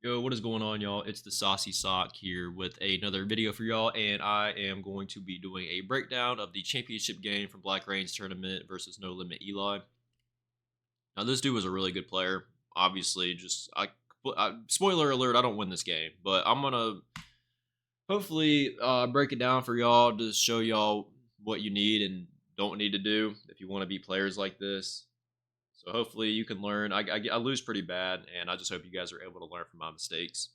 Yo, what is going on, y'all? It's the Saucy Sock here with another video for y'all, and I am going to be doing a breakdown of the championship game from Blackreign's tournament versus No Limit Eli. Now, this dude was a really good player. Obviously, spoiler alert, I don't win this game, but I'm gonna hopefully break it down for y'all to show y'all what you need and don't need to do if you want to be players like this. So hopefully you can learn. I lose pretty bad, and I just hope you guys are able to learn from my mistakes.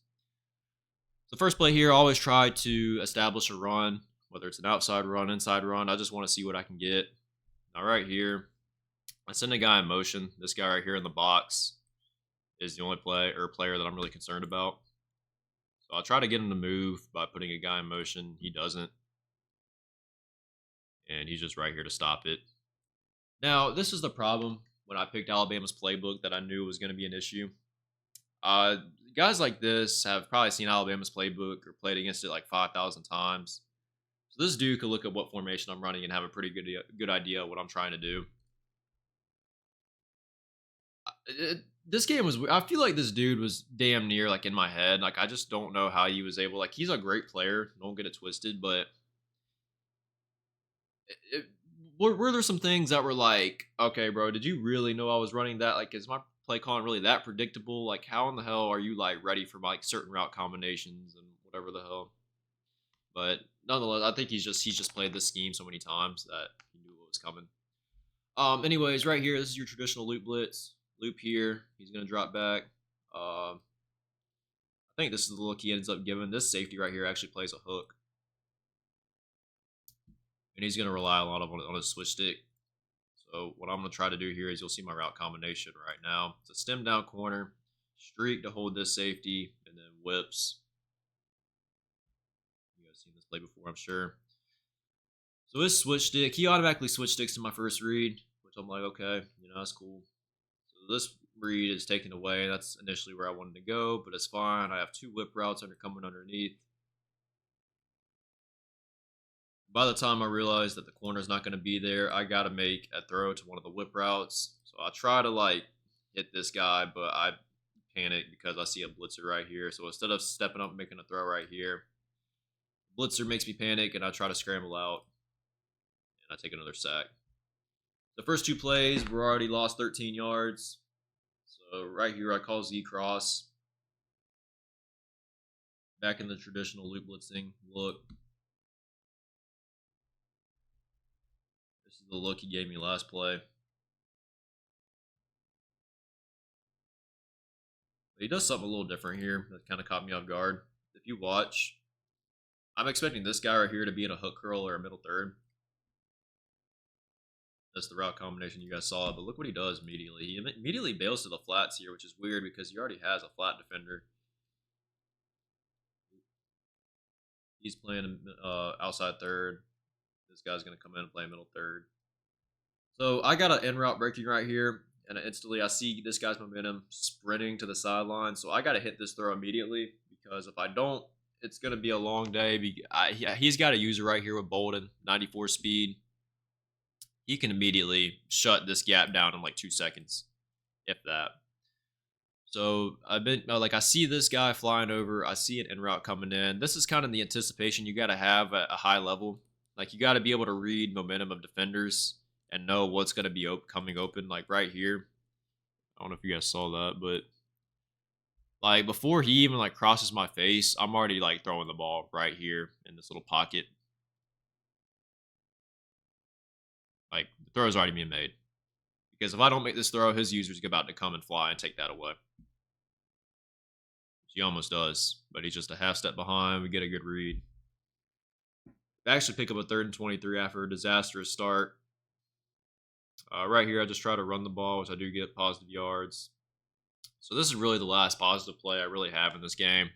The first play here, I always try to establish a run, whether it's an outside run, inside run. I just want to see what I can get. Now, right here, I send a guy in motion. This guy right here in the box is the only player that I'm really concerned about. So I'll try to get him to move by putting a guy in motion. He doesn't, and he's just right here to stop it. Now, this is the problem when I picked Alabama's playbook that I knew was going to be an issue. Uh, Guys like this have probably seen Alabama's playbook or played against it like 5,000 times. So this dude could look at what formation I'm running and have a pretty good idea of what I'm trying to do. This game was. I feel like this dude was damn near like in my head. Like I just don't know how he was able. Like he's a great player. Don't get it twisted. But were there some things that were like, okay, bro, did you really know I was running that? Like, is my play calling really that predictable? Like, how in the hell are you like ready for like certain route combinations and whatever the hell? But nonetheless, I think he's just played this scheme so many times that he knew what was coming. Anyways, right here, this is your traditional loop blitz. Loop here, he's gonna drop back. I think this is the look he ends up giving. This safety right here actually plays a hook, and he's gonna rely a lot on his switch stick. So what I'm gonna try to do here is you'll see my route combination right now. It's a stem down corner, streak to hold this safety, and then whips. You guys seen this play before, I'm sure. So his switch stick, he automatically switch sticks to my first read, which I'm like, okay, that's cool. So this read is taken away. That's initially where I wanted to go, but it's fine. I have two whip routes coming underneath. By the time I realize that the corner is not going to be there, I got to make a throw to one of the whip routes. So I try to like hit this guy, but I panic because I see a blitzer right here. So instead of stepping up and making a throw right here, blitzer makes me panic and I try to scramble out and I take another sack. The first two plays, we're already lost 13 yards. So right here, I call Z cross. Back in the traditional loop blitzing look. This is the look he gave me last play. But he does something a little different here that kind of caught me off guard. If you watch, I'm expecting this guy right here to be in a hook curl or a middle third. That's the route combination you guys saw. But look what he does immediately. He immediately bails to the flats here, which is weird because he already has a flat defender. He's playing outside third. This guy's going to come in and play middle third. So I got an in route breaking right here, and instantly I see this guy's momentum sprinting to the sideline. So I got to hit this throw immediately because if I don't, it's going to be a long day. He's got a user right here with Bolden, 94 speed. He can immediately shut this gap down in like 2 seconds, if that. So I see this guy flying over. I see an en route coming in. This is kind of the anticipation you got to have at a high level. Like you got to be able to read momentum of defenders and know what's going to be coming open. Like right here, I don't know if you guys saw that, but like before he even like crosses my face, I'm already like throwing the ball right here in this little pocket. Like the throw is already being made because if I don't make this throw, his user's about to come and fly and take that away. He almost does, but he's just a half step behind. We get a good read. We actually pick up a 3rd and 23 after a disastrous start. Right here, I just try to run the ball, which I do get positive yards. So this is really the last positive play I really have in this game.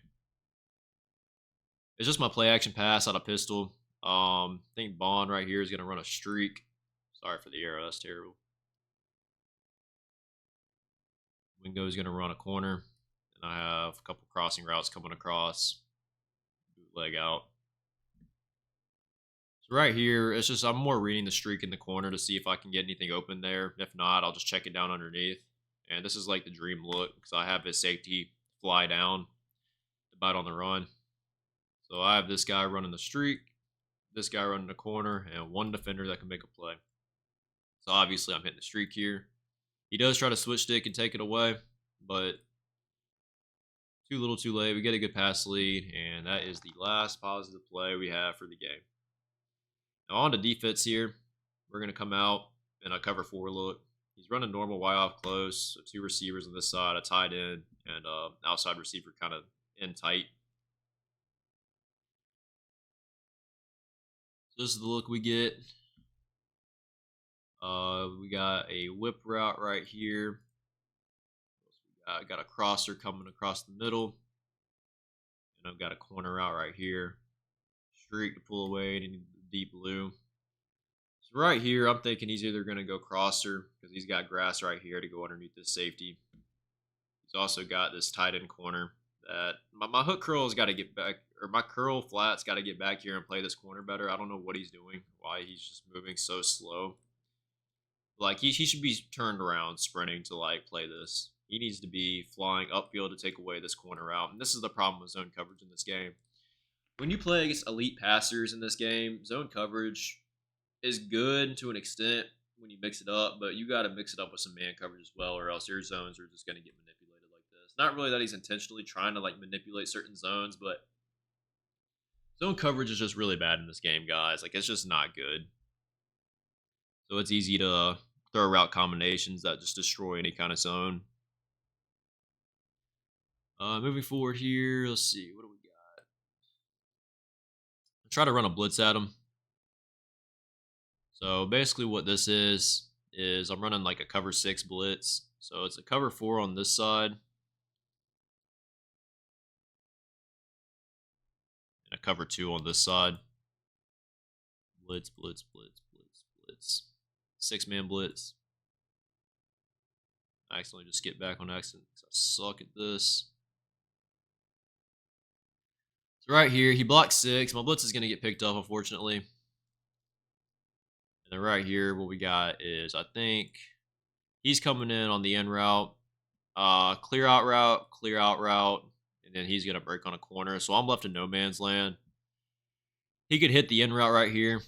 It's just my play action pass out of pistol. I think Bond right here is going to run a streak. Sorry for the arrow, that's terrible. Wingo is going to run a corner. And I have a couple crossing routes coming across. Leg out. So right here, it's just I'm more reading the streak in the corner to see if I can get anything open there. If not, I'll just check it down underneath. And this is like the dream look because I have his safety fly down bite on the run. So I have this guy running the streak, this guy running the corner, and one defender that can make a play. So obviously I'm hitting the streak here. He does try to switch stick and take it away, but too little too late. We get a good pass lead, and that is the last positive play we have for the game. Now on to defense here. We're going to come out in a cover 4 look. He's running normal wide off close, so 2 receivers on this side, a tight end, and outside receiver kind of in tight. So this is the look we get. We got a whip route right here. Got a crosser coming across the middle. And I've got a corner route right here. Streak to pull away into the deep blue. So right here, I'm thinking he's either going to go crosser because he's got grass right here to go underneath this safety. He's also got this tight end corner that my hook curl has got to get back, or my curl flat's got to get back here and play this corner better. I don't know what he's doing, why he's just moving so slow. Like he should be turned around sprinting to like play this. He needs to be flying upfield to take away this corner route. And this is the problem with zone coverage in this game. When you play against elite passers in this game, zone coverage is good to an extent when you mix it up, but you got to mix it up with some man coverage as well, or else your zones are just going to get manipulated like this. Not really that he's intentionally trying to like manipulate certain zones, but zone coverage is just really bad in this game, guys. Like it's just not good. So it's easy to throw route combinations that just destroy any kind of zone. Moving forward here, let's see, what do we got? I'll try to run a blitz at him. So basically what this is I'm running like a cover 6 blitz. So it's a cover 4 on this side. And a cover 2 on this side. Blitz, blitz, blitz, blitz, blitz. 6-man blitz. I accidentally just skip back on accident because I suck at this. So right here, he blocked 6. My blitz is going to get picked up, unfortunately. And then right here, what we got is, I think he's coming in on the end route. Clear out route, and then he's going to break on a corner. So I'm left in no man's land. He could hit the end route right here.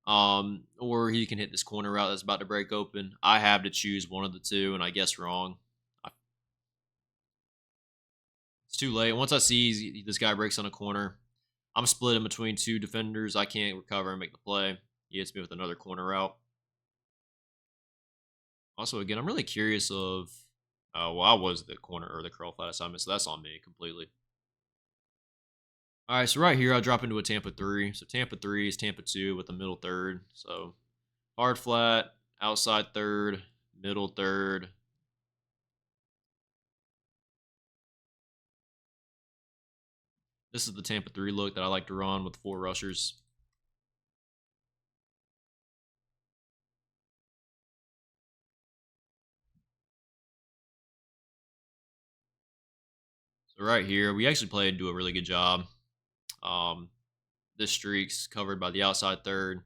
Or he can hit this corner route that's about to break open. I have to choose one of the two, and I guess wrong. It's too late. Once I see this guy breaks on a corner, I'm split in between 2 defenders. I can't recover and make the play. He hits me with another corner route. Also, again, I'm really curious of... well, I was the corner or the curl flat assignment, so that's on me completely. All right, so right here, I drop into a Tampa 3. So Tampa 3 is Tampa 2 with the middle third. So hard flat, outside third, middle third. This is the Tampa 3 look that I like to run with 4 rushers. So right here, we actually played and do a really good job. This streak's covered by the outside third.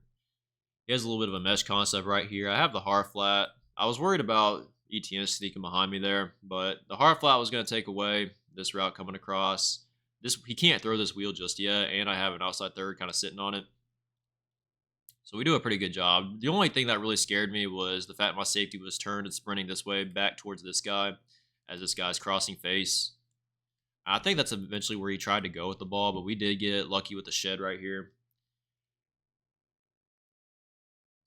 He has a little bit of a mesh concept right here. I have the hard flat. I was worried about ETN sneaking behind me there, but the hard flat was going to take away this route coming across. He can't throw this wheel just yet, and I have an outside third kind of sitting on it. So we do a pretty good job. The only thing that really scared me was the fact my safety was turned and sprinting this way back towards this guy as this guy's crossing face. I think that's eventually where he tried to go with the ball, but we did get lucky with the shed right here.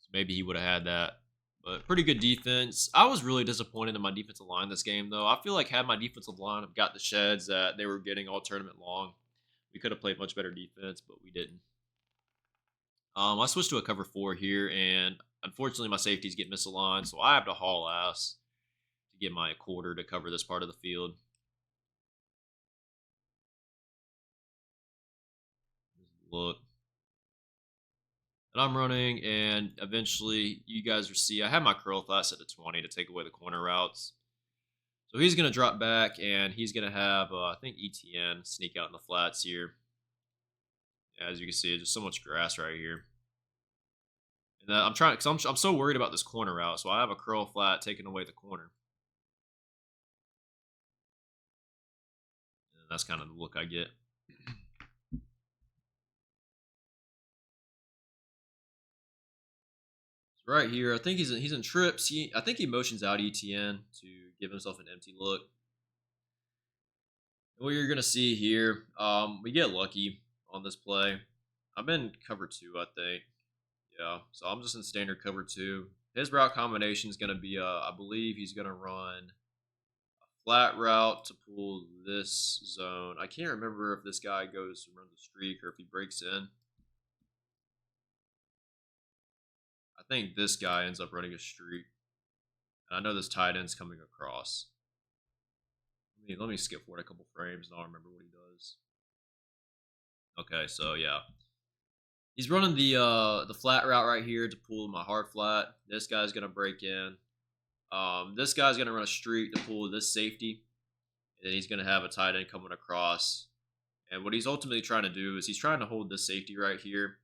So maybe he would have had that. But pretty good defense. I was really disappointed in my defensive line this game, though. I feel like had my defensive line have got the sheds that they were getting all tournament long, we could have played much better defense, but we didn't. I switched to a cover 4 here, and unfortunately my safeties get misaligned, so I have to haul ass to get my quarter to cover this part of the field. Look that I'm running, and eventually you guys will see I have my curl flat set to 20 to take away the corner routes. So he's going to drop back, and he's going to have, I think, ETN sneak out in the flats here. As you can see, just so much grass right here. And I'm trying, because I'm so worried about this corner route, so I have a curl flat taking away the corner. And that's kind of the look I get. Right here, I think he's in trips. I think he motions out ETN to give himself an empty look. What you're gonna see here, we get lucky on this play. I'm in cover two, I think. Yeah, so I'm just in standard cover two. His route combination is gonna be, I believe he's gonna run a flat route to pull this zone. I can't remember if this guy goes to run the streak or if he breaks in. I think this guy ends up running a streak. And I know this tight end's coming across. Let me skip forward a couple frames and I'll remember what he does. Okay, so yeah. He's running the flat route right here to pull my hard flat. This guy's gonna break in. This guy's gonna run a streak to pull this safety. And then he's gonna have a tight end coming across. And what he's ultimately trying to do is he's trying to hold this safety right here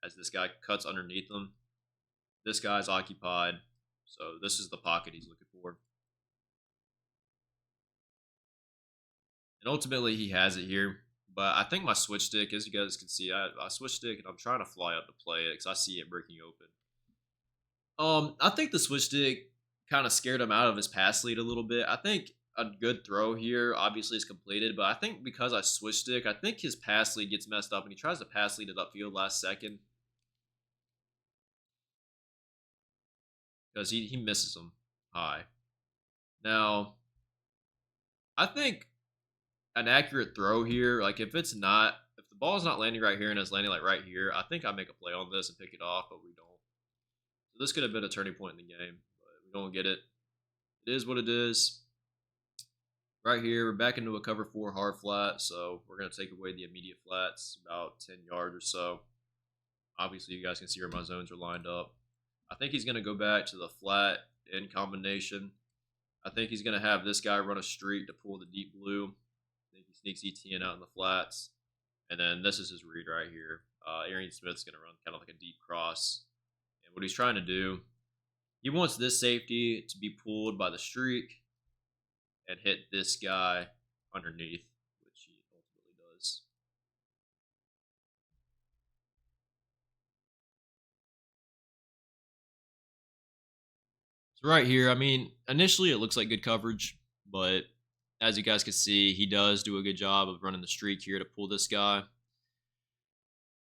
as this guy cuts underneath him. This guy's occupied. So this is the pocket he's looking for. And ultimately he has it here. But I think my switch stick, as you guys can see, I switch stick and I'm trying to fly up to play it because I see it breaking open. I think the switch stick kind of scared him out of his pass lead a little bit. I think a good throw here obviously is completed, but I think because I switch stick, I think his pass lead gets messed up and he tries to pass lead it upfield last second. Because he misses him high. Now, I think an accurate throw here, like if the ball's not landing right here and it's landing like right here, I think I make a play on this and pick it off, but we don't. So this could have been a turning point in the game, but we don't get it. It is what it is. Right here, we're back into a cover four hard flat, so we're going to take away the immediate flats, about 10 yards or so. Obviously, you guys can see where my zones are lined up. I think he's going to go back to the flat in combination. I think he's going to have this guy run a streak to pull the deep blue. I think he sneaks ETN out in the flats. And then this is his read right here. Arian Smith's going to run kind of like a deep cross. And what he's trying to do, he wants this safety to be pulled by the streak and hit this guy underneath, which he ultimately does. So right here, I mean, initially it looks like good coverage, but as you guys can see, he does do a good job of running the streak here to pull this guy.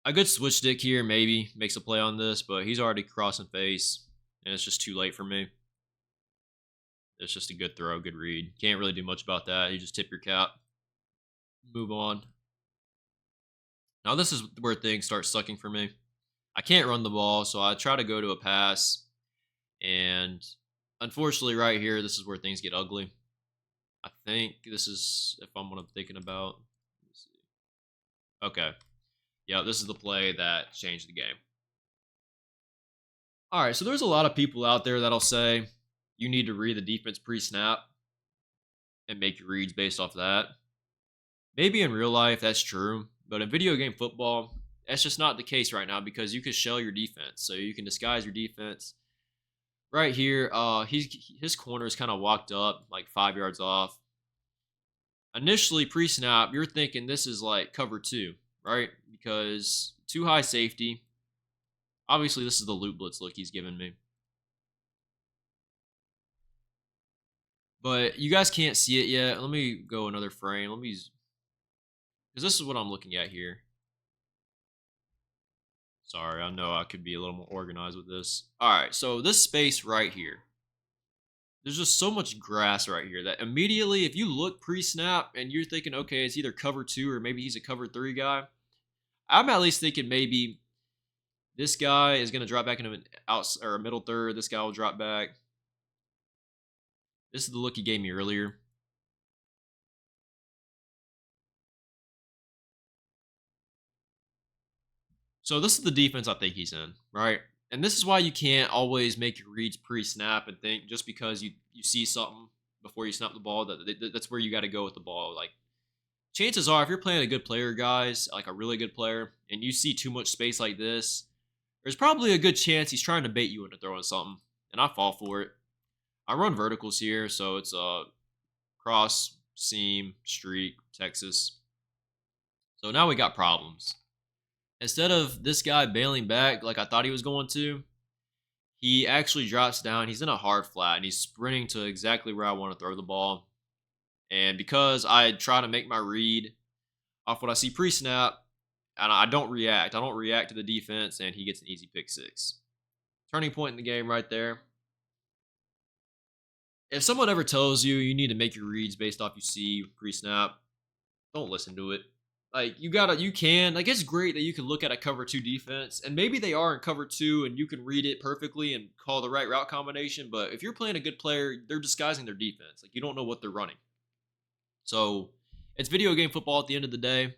A good switch stick here maybe makes a play on this, but he's already crossing face, and it's just too late for me. It's just a good throw, good read. Can't really do much about that. You just tip your cap, move on. Now this is where things start sucking for me. I can't run the ball, so I try to go to a pass, and unfortunately right here, this is where things get ugly. I think this is, if I'm what I'm thinking about. Let me see. Okay. Yeah, this is the play that changed the game. All right, so there's a lot of people out there that'll say you need to read the defense pre-snap and make your reads based off that. Maybe in real life that's true, but in video game football, that's just not the case right now because you can shell your defense, so you can disguise your defense. Right here, his corner is kind of walked up like 5 yards off. Initially, pre-snap, you're thinking this is like cover two, right? Because too high safety. Obviously, this is the loop blitz look he's giving me. But you guys can't see it yet. Let me go another frame. Because this is what I'm looking at here. Sorry, I know I could be a little more organized with this. All right, so this space right here. There's just so much grass right here that immediately, if you look pre-snap and you're thinking, okay, it's either cover two or maybe he's a cover three guy, I'm at least thinking maybe this guy is going to drop back into an a middle third. This guy will drop back. This is the look he gave me earlier. So this is the defense I think he's in, right? And this is why you can't always make your reads pre-snap and think just because you see something before you snap the ball that's where you got to go with the ball. Like chances are, if you're playing a good player, guys, like a really good player, and you see too much space like this, there's probably a good chance he's trying to bait you into throwing something, and I fall for it. I run verticals here, so it's a cross, seam, streak, Texas. So now we got problems. Instead of this guy bailing back like I thought he was going to, he actually drops down. He's in a hard flat and he's sprinting to exactly where I want to throw the ball. And because I try to make my read off what I see pre-snap, and I don't react. I don't react to the defense, and he gets an easy pick six. Turning point in the game right there. If someone ever tells you you need to make your reads based off you see pre-snap, don't listen to it. Like you can. Like it's great that you can look at a cover two defense, and maybe they are in cover two, and you can read it perfectly and call the right route combination. But if you're playing a good player, they're disguising their defense. Like you don't know what they're running. So it's video game football at the end of the day.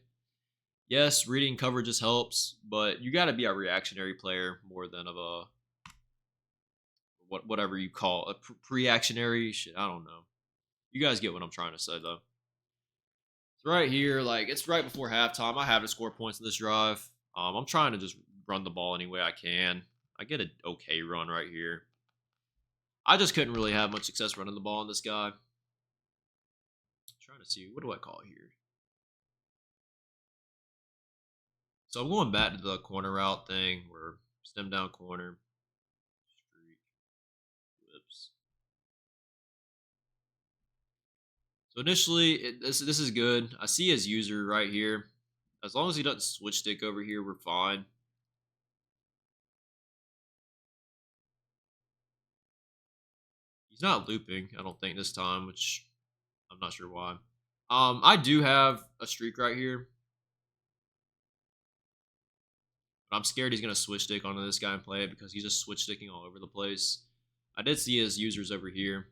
Yes, reading coverages helps, but you got to be a reactionary player more than of a whatever you call a pre-reactionary shit. I don't know. You guys get what I'm trying to say though. It's right here, like it's right before halftime. I have to score points in this drive. I'm trying to just run the ball any way I can. I get an okay run right here. I just couldn't really have much success running the ball on this guy. I'm trying to see, what do I call it here? So I'm going back to the corner route thing where stem down corner, streak, flips. So initially, this is good. I see his user right here. As long as he doesn't switch stick over here, we're fine. He's not looping, I don't think, this time, which I'm not sure why. I do have a streak right here. But I'm scared he's going to switch stick onto this guy and play it because he's just switch sticking all over the place. I did see his users over here.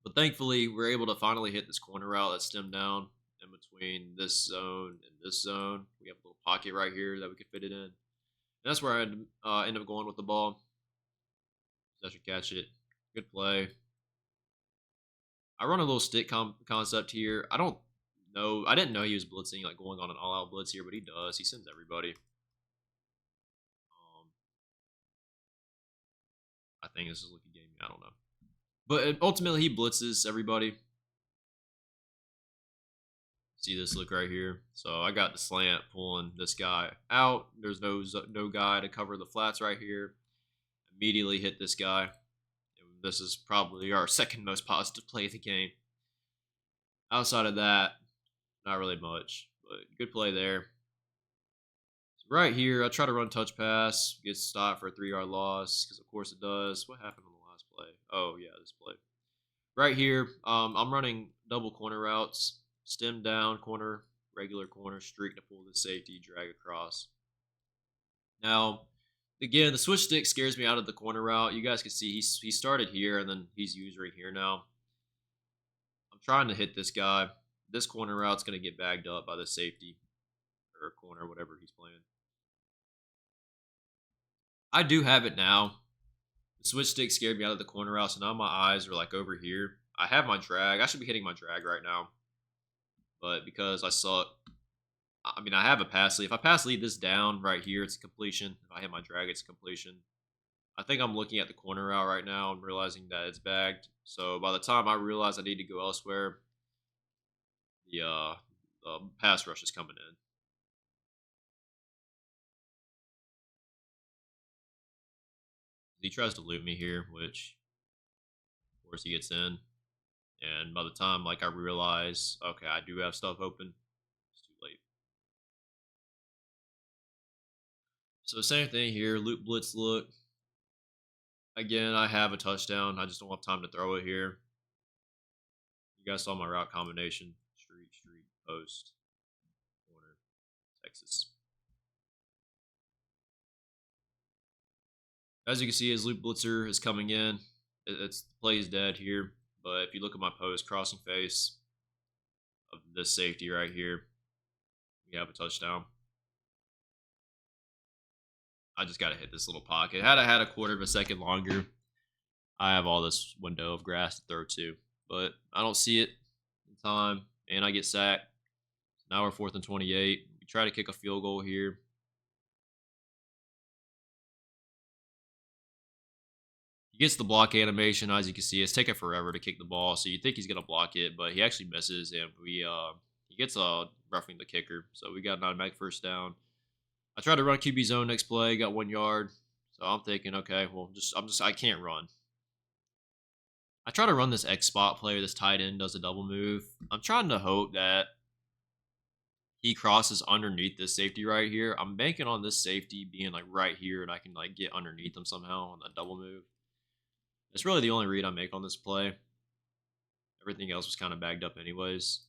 But thankfully, we're able to finally hit this corner route that's stemmed down in between this zone and this zone. We have a little pocket right here that we could fit it in. And that's where I end up going with the ball. I should catch it. Good play. I run a little stick concept here. I don't know. I didn't know he was blitzing, like going on an all-out blitz here, but he does. He sends everybody. I think this is looking gaming. I don't know. But ultimately, he blitzes everybody. See this look right here. So I got the slant pulling this guy out. There's no guy to cover the flats right here. Immediately hit this guy. This is probably our second most positive play of the game. Outside of that, not really much, but good play there. So right here, I try to run touch pass, gets stopped for a 3-yard loss, because of course it does. What happened on the last play? Oh yeah, this play. Right here, I'm running double corner routes, stem down corner, regular corner, streak to pull the safety, drag across. Now, again, the switch stick scares me out of the corner route. You guys can see he started here and then he's using here now. I'm trying to hit this guy. This corner route's going to get bagged up by the safety or corner, whatever he's playing. I do have it now. The switch stick scared me out of the corner route, so now my eyes are like over here. I have my drag. I should be hitting my drag right now. But because I suck, I mean, I have a pass lead. If I pass lead this down right here, it's a completion. If I hit my drag, it's a completion. I think I'm looking at the corner route right now and realizing that it's bagged. So by the time I realize I need to go elsewhere, the pass rush is coming in. He tries to loop me here, which, of course, he gets in. And by the time, like, I realize, okay, I do have stuff open, it's too late. So same thing here, loop blitz look. Again, I have a touchdown. I just don't have time to throw it here. You guys saw my route combination. Street, post, corner, Texas. As you can see, his loop blitzer is coming in. The play is dead here. But if you look at my post, crossing face of this safety right here, we have a touchdown. I just got to hit this little pocket. Had I had a quarter of a second longer, I have all this window of grass to throw to. But I don't see it in time, and I get sacked. Now we're 4th and 28. We try to kick a field goal here. He gets the block animation. As you can see, it's taking forever to kick the ball, so you think he's going to block it, but he actually misses, and he gets a roughing the kicker. So we got an automatic first down. I tried to run QB zone next play, got 1 yard. So I'm thinking, okay, well, I can't run. I try to run this X spot player, this tight end does a double move. I'm trying to hope that he crosses underneath this safety right here. I'm banking on this safety being like right here and I can like get underneath him somehow on that double move. It's really the only read I make on this play. Everything else was kind of bagged up anyways.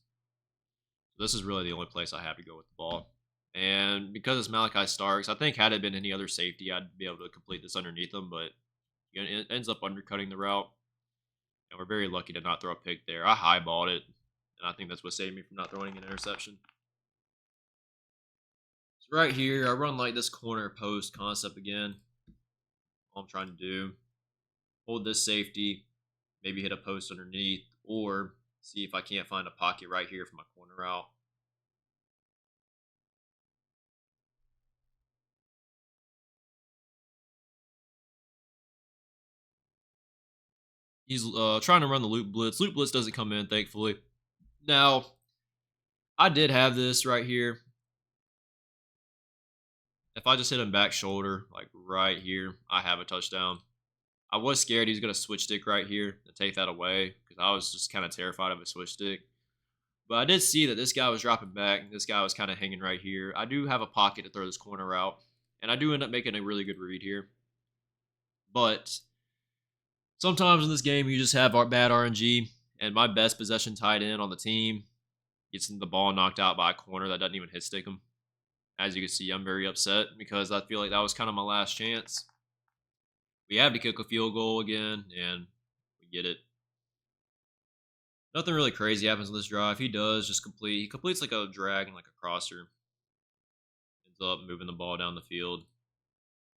So this is really the only place I have to go with the ball. And because it's Malachi Starks, I think had it been any other safety, I'd be able to complete this underneath him, but it ends up undercutting the route. And we're very lucky to not throw a pick there. I highballed it, and I think that's what saved me from not throwing an interception. So right here, I run like this corner post concept again. All I'm trying to do, hold this safety, maybe hit a post underneath, or see if I can't find a pocket right here for my corner route. He's trying to run the loop blitz. Loop blitz doesn't come in, thankfully. Now, I did have this right here. If I just hit him back shoulder, like right here, I have a touchdown. I was scared he's going to switch stick right here and take that away because I was just kind of terrified of a switch stick. But I did see that this guy was dropping back. This guy was kind of hanging right here. I do have a pocket to throw this corner out, and I do end up making a really good read here. But sometimes in this game, you just have bad RNG, and my best possession tight end on the team gets the ball knocked out by a corner that doesn't even hit stick him. As you can see, I'm very upset because I feel like that was kind of my last chance. We have to kick a field goal again, and we get it. Nothing really crazy happens on this drive. He does just complete. He completes like a drag and like a crosser. Ends up moving the ball down the field.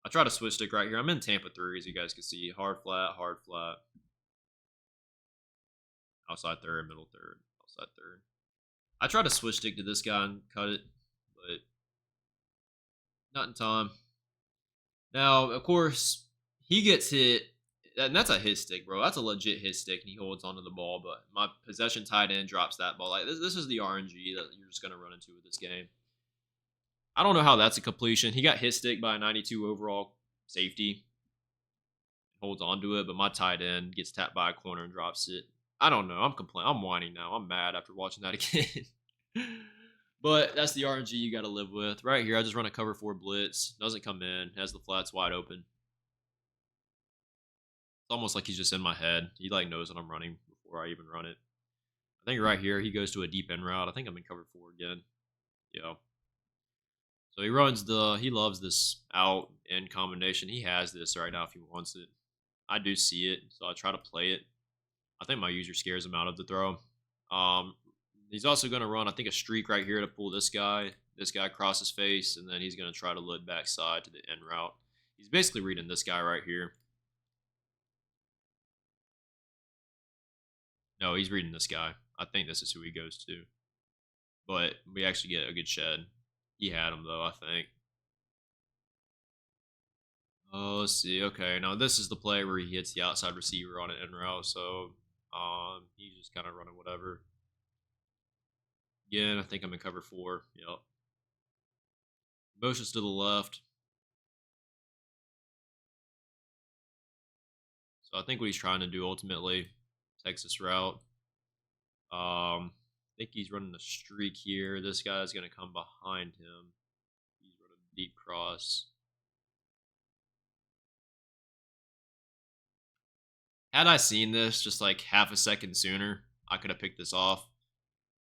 I try to switch stick right here. I'm in Tampa 3, as you guys can see. Hard flat, hard flat. Outside third, middle third, outside third. I try to switch stick to this guy and cut it, but not in time. Now, of course, he gets hit, and that's a hit stick, bro. That's a legit hit stick, and he holds onto the ball. But my possession tight end drops that ball. Like this is the RNG that you're just gonna run into with this game. I don't know how that's a completion. He got hit stick by a 92 overall safety, holds onto it, but my tight end gets tapped by a corner and drops it. I don't know. I'm complaining. I'm whining now. I'm mad after watching that again. But that's the RNG you got to live with. Right here, I just run a cover 4 blitz. Doesn't come in. Has the flats wide open. It's almost like he's just in my head. He like knows that I'm running before I even run it. I think right here, he goes to a deep end route. I think I'm in cover 4 again. Yeah. So he loves this out in combination. He has this right now if he wants it. I do see it, so I try to play it. I think my user scares him out of the throw. He's also going to run, I think, a streak right here to pull this guy. This guy across his face, and then he's going to try to load backside to the end route. He's basically reading this guy right here. No, he's reading this guy. I think this is who he goes to. But we actually get a good shed. He had him, though, I think. Oh, let's see. Okay, now this is the play where he hits the outside receiver on an end route. So he's just kind of running whatever. Again, I think I'm in cover 4. Yep. Motions to the left. So I think what he's trying to do ultimately, Texas route. I think he's running a streak here. This guy's going to come behind him. He's running a deep cross. Had I seen this just like half a second sooner, I could have picked this off.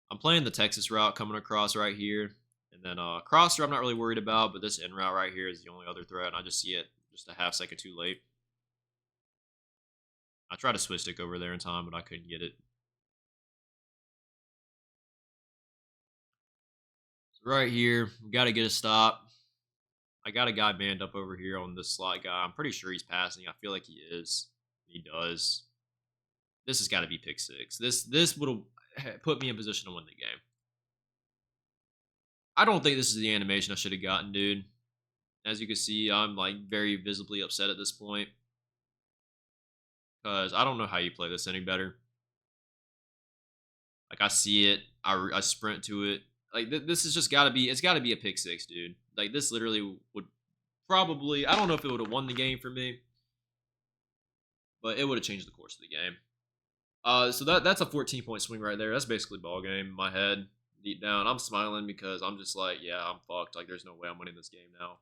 I'm playing the Texas route coming across right here. And then crosser I'm not really worried about, but this in route right here is the only other threat. And I just see it just a half second too late. I tried to switch stick over there in time, but I couldn't get it. So right here, we got to get a stop. I got a guy banned up over here on this slot guy. I'm pretty sure he's passing. I feel like he is. He does. This has got to be pick 6. This would have put me in position to win the game. I don't think this is the animation I should have gotten, dude. As you can see, I'm like very visibly upset at this point. Because I don't know how you play this any better. Like I see it. I sprint to it. Like this is just gotta be. It's gotta be a pick six, dude. Like this literally would probably. I don't know if it would have won the game for me, but it would have changed the course of the game. So that's a 14-point swing right there. That's basically ball game in my head. Deep down, I'm smiling because I'm just like, yeah, I'm fucked. Like, there's no way I'm winning this game now.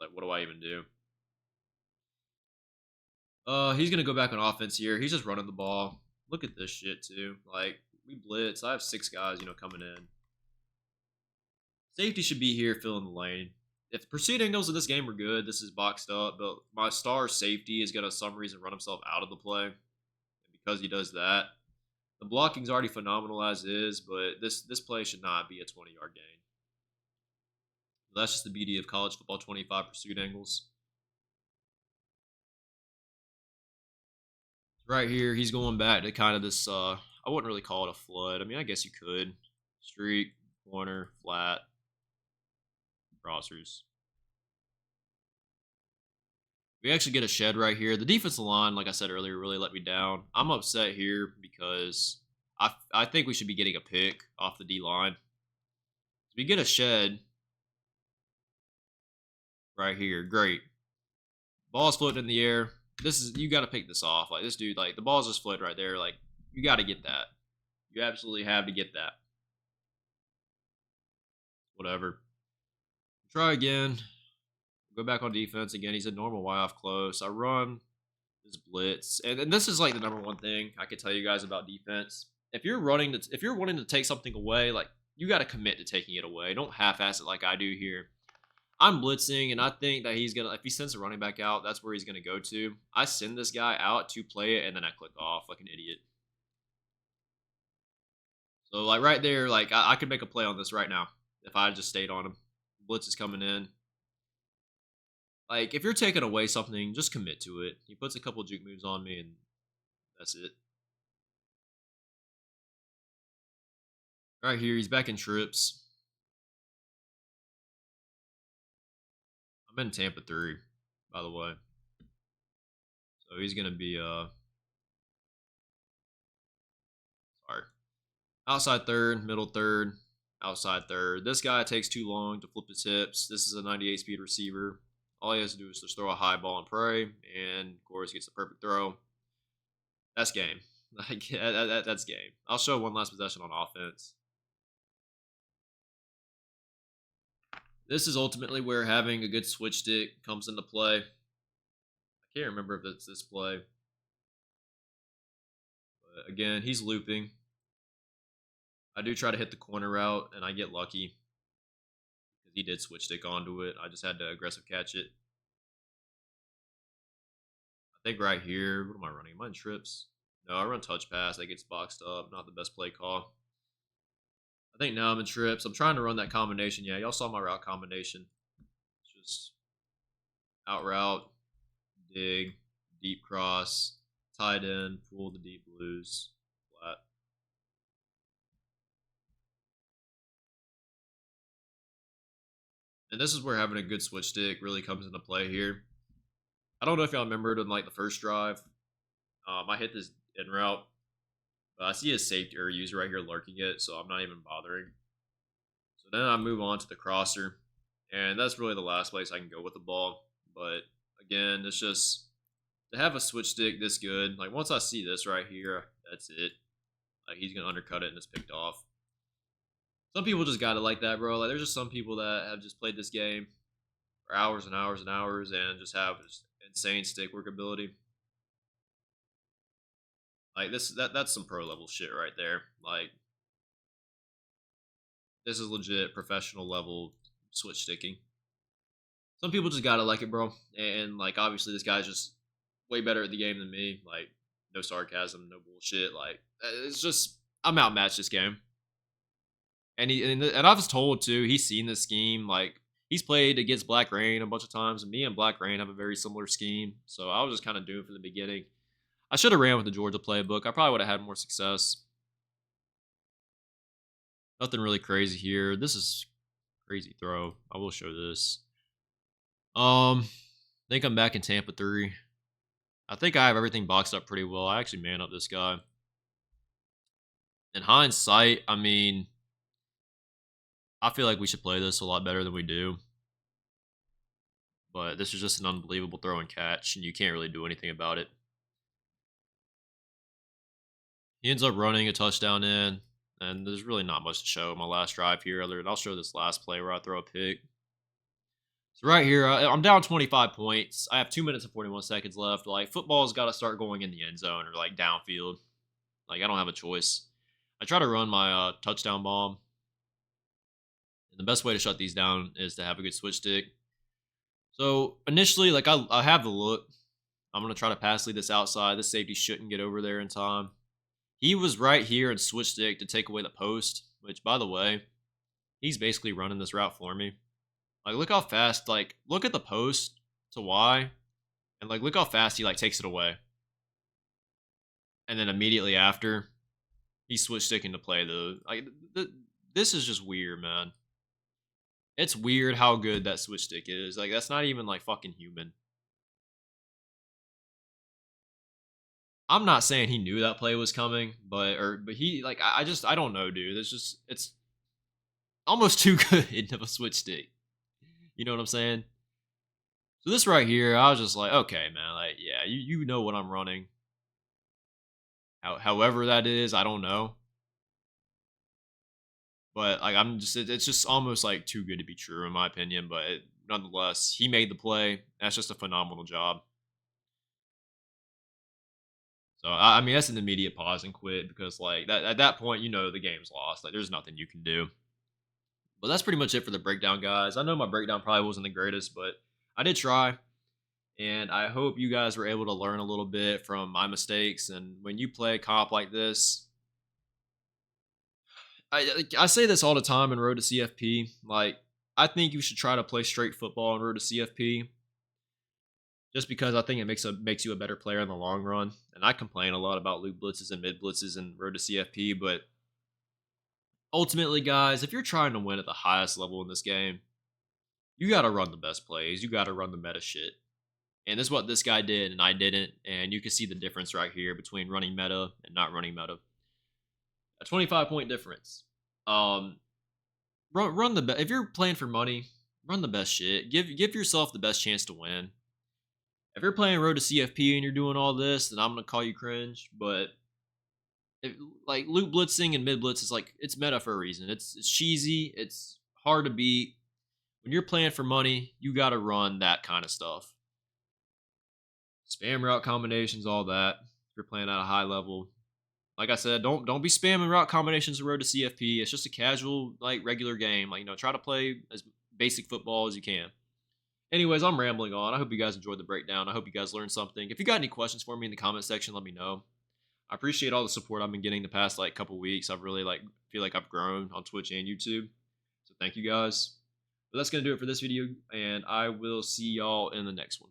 Like, what do I even do? He's gonna go back on offense here. He's just running the ball. Look at this shit too. Like, we blitz. I have 6 guys, coming in. Safety should be here filling the lane. If the pursuit angles in this game are good, this is boxed up. But my star safety is gonna some reason run himself out of the play. And because he does that, the blocking's already phenomenal as is. But this play should not be a 20-yard gain. That's just the beauty of college football 25 pursuit angles. Right here, he's going back to kind of this, I wouldn't really call it a flood. I mean, I guess you could. Streak, corner, flat, crossers. We actually get a shed right here. The defensive line, like I said earlier, really let me down. I'm upset here because I think we should be getting a pick off the D line. We get a shed right here. Great. Ball's floating in the air. You got to pick this off. Like this dude, like the ball's just floating right there. Like you got to get that. You absolutely have to get that. Whatever. Try again. Go back on defense again. He's a normal Y off close. I run this blitz, and this is like the number one thing I could tell you guys about defense. If you're wanting to take something away, like you got to commit to taking it away. Don't half-ass it like I do here. I'm blitzing, and I think that he's gonna. If he sends a running back out, that's where he's gonna go to. I send this guy out to play it, and then I click off like an idiot. So like right there, like I could make a play on this right now if I just stayed on him. Blitz is coming in. Like if you're taking away something, just commit to it. He puts a couple juke moves on me, and that's it. Right here, he's back in trips. I'm in Tampa 3, by the way. So he's gonna be sorry. Outside third, middle third, outside third. This guy takes too long to flip his hips. This is a 98 speed receiver. All he has to do is just throw a high ball and pray, and of course gets the perfect throw. That's game. Like that's game. I'll show one last possession on offense. This is ultimately where having a good switch stick comes into play. I can't remember if it's this play. But again, he's looping. I do try to hit the corner route, and I get lucky because he did switch stick onto it. I just had to aggressive catch it. I think right here, what am I running? Am I in trips? No, I run touch pass. That gets boxed up. Not the best play call. I think now I'm in trips. I'm trying to run that combination. Yeah, y'all saw my route combination. Just out route, dig, deep cross, tight end, pull the deep blues, flat. And this is where having a good switch stick really comes into play here. I don't know if y'all remembered in like the first drive. I hit this in route. But I see a safety or a user right here lurking it, so I'm not even bothering. So then I move on to the crosser. And that's really the last place I can go with the ball. But again, it's just to have a switch stick this good. Like once I see this right here, that's it. Like he's gonna undercut it and it's picked off. Some people just got it like that, bro. Like there's just some people that have just played this game for hours and hours and hours and just have just insane stick workability. Like that's some pro level shit right there. Like this is legit professional level switch sticking. Some people just gotta like it, bro. And like obviously this guy's just way better at the game than me. Like no sarcasm, no bullshit. Like it's just I'm outmatched this game. And I was told too. He's seen this scheme. Like he's played against Blackreign a bunch of times, and me and Blackreign have a very similar scheme. So I was just kind of doomed from the beginning. I should have ran with the Georgia playbook. I probably would have had more success. Nothing really crazy here. This is crazy throw. I will show this. I think I'm back in Tampa 3. I think I have everything boxed up pretty well. I actually man up this guy. In hindsight, I mean, I feel like we should play this a lot better than we do. But this is just an unbelievable throw and catch, and you can't really do anything about it. He ends up running a touchdown in, and there's really not much to show my last drive here. Other than I'll show this last play where I throw a pick. So right here, I'm down 25 points. I have 2 minutes and 41 seconds left. Like, football's got to start going in the end zone or like downfield. Like, I don't have a choice. I try to run my touchdown bomb, and the best way to shut these down is to have a good switch stick. So initially, like I have the look. I'm gonna try to pass lead this outside. This safety shouldn't get over there in time. He was right here and switch stick to take away the post, which, by the way, he's basically running this route for me. Like, look how fast, like, look at the post to Y, and, like, look how fast he, like, takes it away. And then immediately after, he's switch sticking to play this is just weird, man. It's weird how good that switch stick is. Like, that's not even, like, fucking human. I'm not saying he knew that play was coming, but he, like, I don't know, dude. It's almost too good of a switch stick. You know what I'm saying? So this right here, I was just like, okay, man, like, yeah, you know what I'm running. However that is, I don't know. But like, it's just almost like too good to be true in my opinion. But nonetheless, he made the play. That's just a phenomenal job. So I mean, that's an immediate pause and quit because like that at that point, you know the game's lost. Like, there's nothing you can do. But that's pretty much it for the breakdown, guys. I know my breakdown probably wasn't the greatest, but I did try. And I hope you guys were able to learn a little bit from my mistakes. And when you play a comp like this, I say this all the time in Road to CFP. Like, I think you should try to play straight football in Road to CFP, just because I think it makes you a better player in the long run. And I complain a lot about loop blitzes and mid blitzes in Road to CFP, but ultimately, guys, if you're trying to win at the highest level in this game, you got to run the best plays. You got to run the meta shit. And this is what this guy did, and I didn't. And you can see the difference right here between running meta and not running meta. A 25-point difference. Run the if you're playing for money, run the best shit. Give yourself the best chance to win. If you're playing Road to CFP and you're doing all this, then I'm gonna call you cringe. But like, loot blitzing and mid blitz is like, it's meta for a reason. It's cheesy. It's hard to beat. When you're playing for money, you got to run that kind of stuff. Spam route combinations, all that. If you're playing at a high level, like I said, don't be spamming route combinations in Road to CFP. It's just a casual, like, regular game. Like, try to play as basic football as you can. Anyways, I'm rambling on. I hope you guys enjoyed the breakdown. I hope you guys learned something. If you got any questions for me in the comment section, let me know. I appreciate all the support I've been getting the past like couple weeks. I've really feel like I've grown on Twitch and YouTube. So thank you guys. But that's gonna do it for this video, and I will see y'all in the next one.